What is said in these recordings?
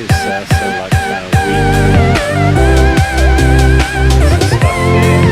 is so like weak. Some stuff here.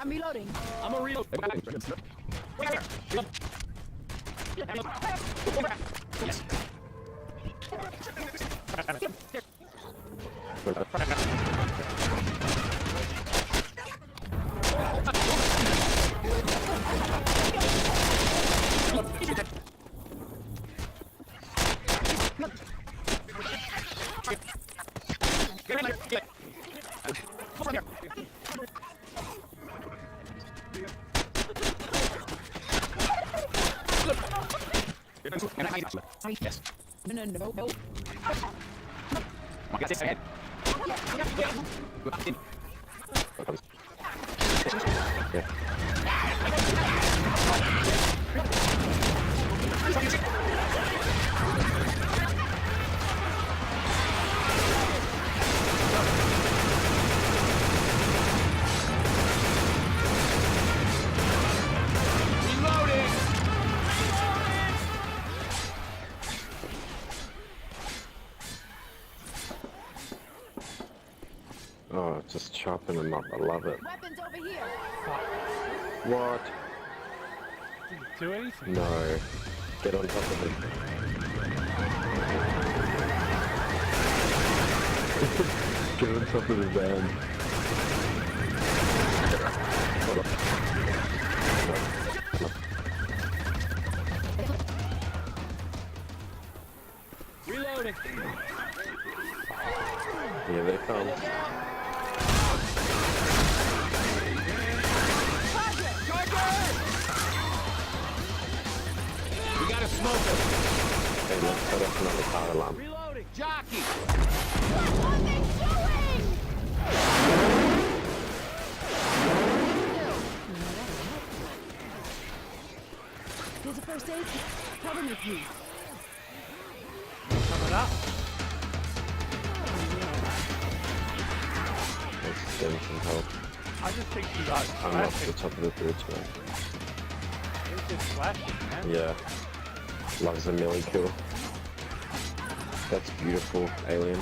I'm reloading. I'm a real. Yes. No. Oh, just chopping them up. I love it. Weapons over here. What? Didn't do anything. No. Get on top of it. Get on top of the van. Reloading. Here they come. We got a smoker. Hey, let's set up another car alarm. Reloading. Jockey. What are they doing? There's a first aid kit. Cover me, please. Coming up. Let's get him some help. I just think you guys I'm off the flashing. top of the bridge, man. He's just flashing, man. Yeah. Loves a melee kill. That's beautiful, alien.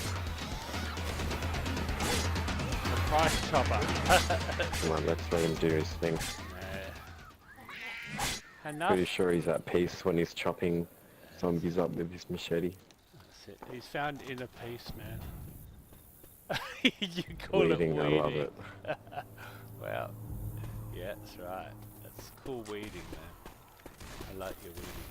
The price chopper. Come on, let's let him do his thing. Enough. Pretty sure he's at peace when he's chopping zombies up with his machete. That's it. He's found inner peace, man. You call Bleeding, it I bleeding. love it. Well, Yeah, that's right. That's cool weeding, man. I like your weeding.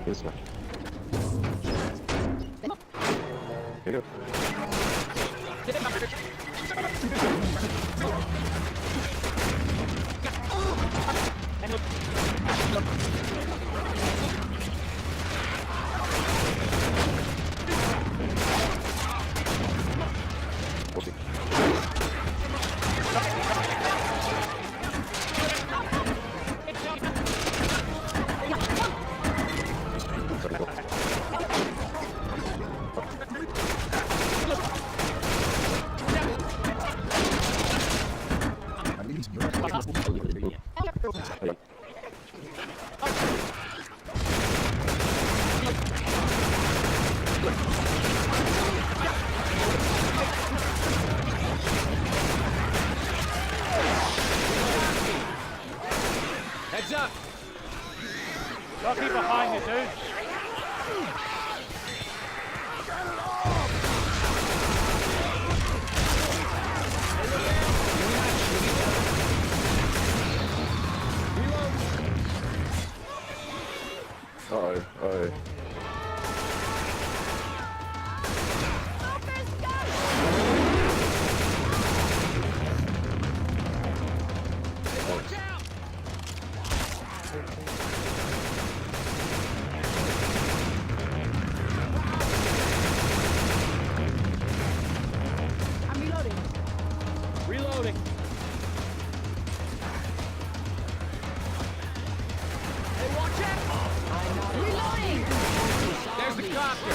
This much. Here you go. Heads up! Lucky behind you, dude. Uh-oh, uh-oh. I'm reloading. Reloading. Hey, watch out! Reloading! There's the copter.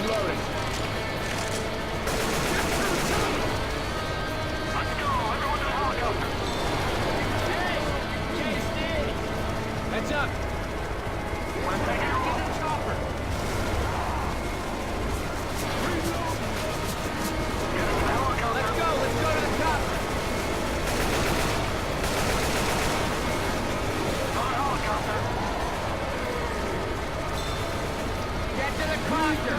Reloading. Heads up! Let's go to the top! Get to the copter!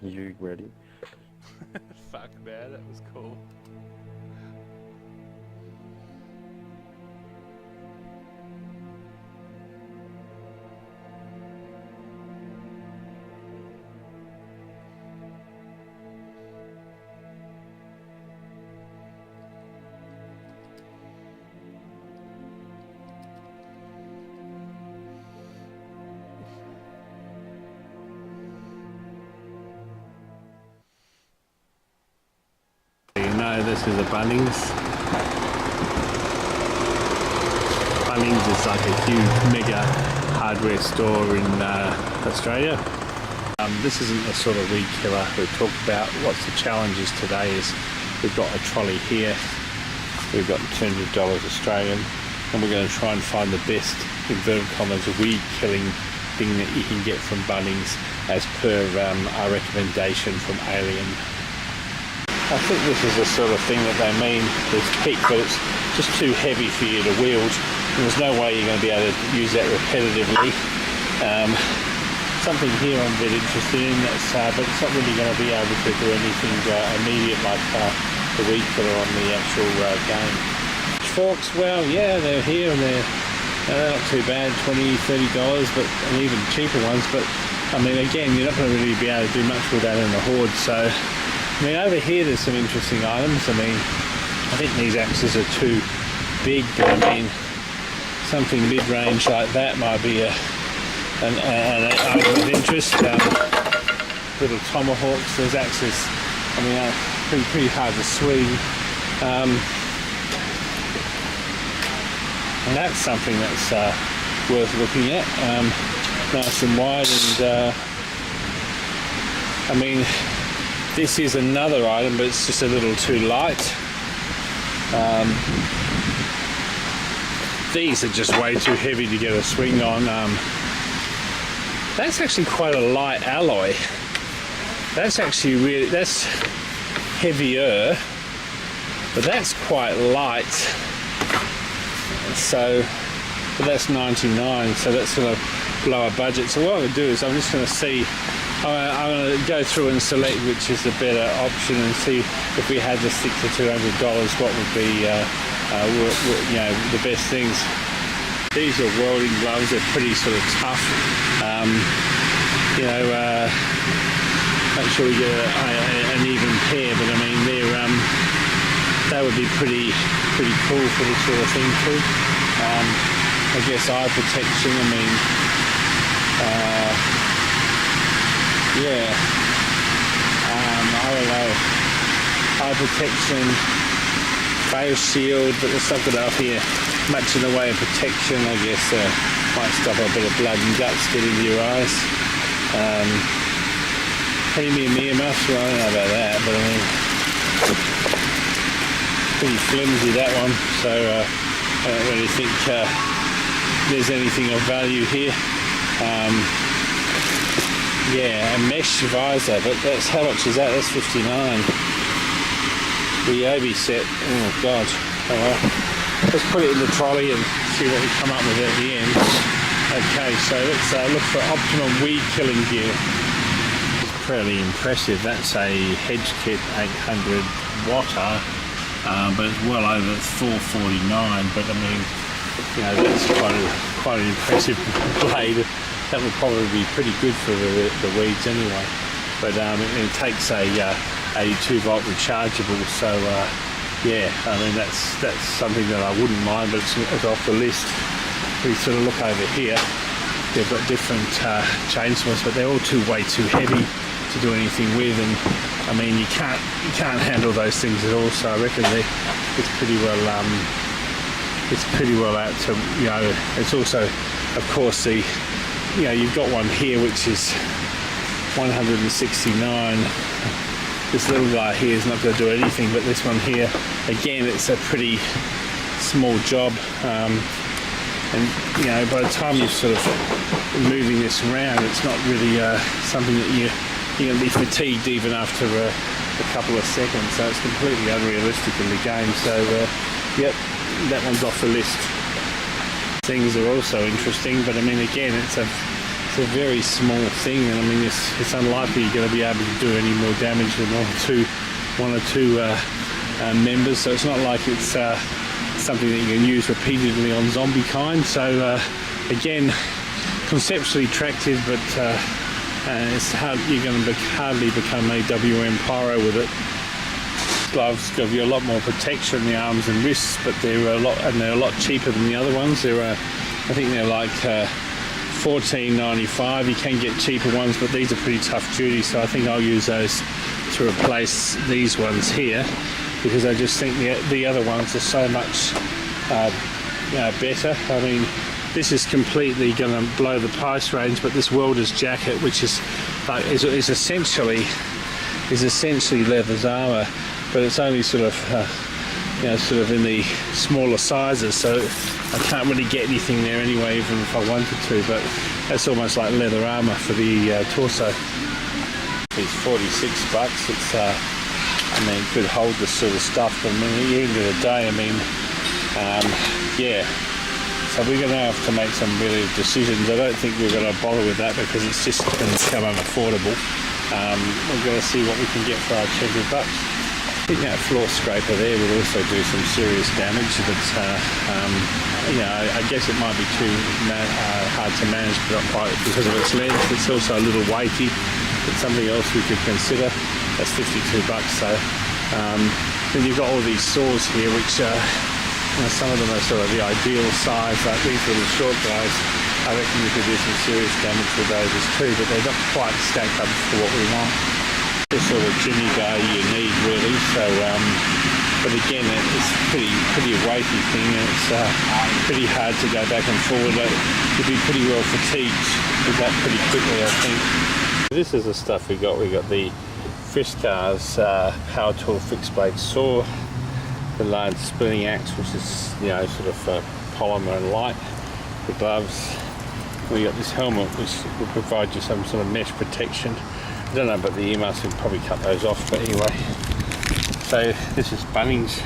You ready? Fuck man, that was cool. This is a Bunnings. Bunnings is like a huge mega hardware store in Australia. This isn't the sort of weed killer we've talked about. What's the challenges today is we've got a trolley here, we've got $200 Australian, and we're going to try and find the best, inverted commas, weed killing thing that you can get from Bunnings as per our recommendation from Alien. I think this is the sort of thing that they mean is pick, but it's just too heavy for you to wield. And there's no way you're going to be able to use that repetitively. Something here I'm a bit interested in, but it's not really going to be able to do anything immediate like the weed killer on the actual game. Pitchforks, well, yeah, they're here and they're not too bad, $20, $30, but and even cheaper ones. But I mean, again, you're not going to really be able to do much with that in the horde. So. I mean, over here there's some interesting items. I mean, I think these axes are too big, but I mean, something mid-range like that might be an item of interest. Little tomahawks, those axes, I mean, are pretty hard to swing. And that's something that's worth looking at. Nice and wide, and I mean, this is another item, but it's just a little too light. These are just way too heavy to get a swing on. That's actually quite a light alloy. That's actually really, that's heavier, but that's quite light. So, but that's 99, so that's going to blow our budget. So what I'm going to do is I'm just going to see, I'm going to go through and select which is the better option and see if we had to stick to $200, what would be you know, the best things. These are welding gloves, they're pretty sort of tough. You know, make sure we get an even pair, but I mean they would be pretty cool for this sort of thing too. I guess eye protection, I mean, yeah, I don't know, eye protection, face shield, but let's not get up here much in the way of protection. I guess might stop a bit of blood and guts getting into your eyes. Premium earmuffs, well, I don't know about that, but I mean, pretty flimsy that one, so I don't really think there's anything of value here. Yeah, a mesh visor, but that's, how much is that? That's 59. The Obi set, oh god. Oh well. Let's put it in the trolley and see what we come up with at the end. Okay, so let's look for optimum weed killing gear. It's fairly impressive. That's a Hedge Kit 800 watter, but it's well over 449. But I mean, you know, that's quite an impressive blade. That would probably be pretty good for the weeds anyway. But it takes a 82 volt rechargeable, so yeah, I mean that's something that I wouldn't mind, but it's off the list. We sort of look over here. They've got different chainsaws, but they're all way too heavy to do anything with, and I mean you can't handle those things at all. So I reckon it's pretty well out to, you know. It's also, of course, you've got one here which is 169. This little guy here is not going to do anything, but this one here, again, it's a pretty small job. And you know, by the time you're sort of moving this around, it's not really something that you're going to be fatigued even after a couple of seconds. So it's completely unrealistic in the game. So yep, that one's off the list. Things are also interesting, but I mean, again, it's a very small thing, and I mean, it's unlikely you're going to be able to do any more damage than one or two members. So it's not like it's something that you can use repeatedly on zombie kind. So again, conceptually attractive, but it's hard. You're going to hardly become a WM pyro with it. Gloves give you a lot more protection in the arms and wrists, but they're a lot cheaper than the other ones. I think they're like $14.95. You can get cheaper ones, but these are pretty tough duty, so I think I'll use those to replace these ones here, because I just think the other ones are so much better. I mean, this is completely going to blow the price range, but this welder's jacket, which is like is essentially leather's armour, but it's only sort of in the smaller sizes, so I can't really get anything there anyway, even if I wanted to. But that's almost like leather armour for the torso. It's $46. It's I mean, could hold this sort of stuff, but I mean, at the end of the day, I mean, yeah. So we're going to have to make some really decisions. I don't think we're going to bother with that because it's just going to become unaffordable. We're going to see what we can get for our $200. I think that floor scraper there would also do some serious damage, but you know, I guess it might be too hard to manage because of its length. It's also a little weighty. It's something else we could consider. That's $52. So then you've got all these saws here, which you know, some of them are sort of the ideal size, like these little short guys. I reckon we could do some serious damage with those too, but they're not quite stacked up for what we want. This sort of jimmy guy you need really. So, but again, it's pretty weighty thing, and it's pretty hard to go back and forward. You'd be pretty well fatigued with that pretty quickly, I think. This is the stuff we got. We got the Friscar's power tool fixed blade saw, the large splitting axe, which is, you know, sort of polymer and light, the gloves. We got this helmet, which will provide you some sort of mesh protection. I don't know about the earmuffs, we'll probably cut those off, but anyway. So this is Bunnings,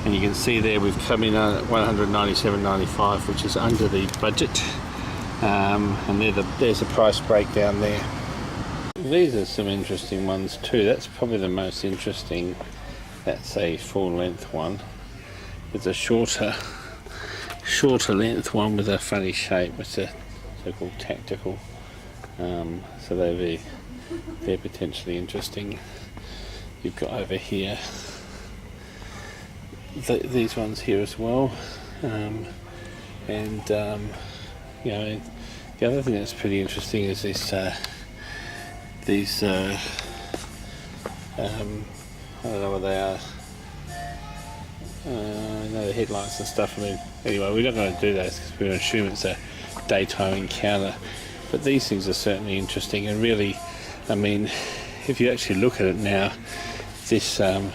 and you can see there we've come in at $197.95, which is under the budget, and there's a price breakdown there. These are some interesting ones too. That's probably the most interesting. That's a full length one. It's a shorter length one with a funny shape. It's a so-called tactical. So they're potentially interesting. You've got over here these ones here as well, and you know, the other thing that's pretty interesting is this these I don't know what they are. I know the headlights and stuff. I mean, anyway, we're not going to do those because we're going to assume it's a daytime encounter. But these things are certainly interesting, and really, I mean, if you actually look at it now, this they're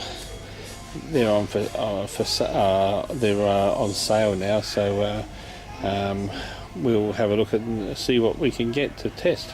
on sale now. So we'll have a look at and see what we can get to test.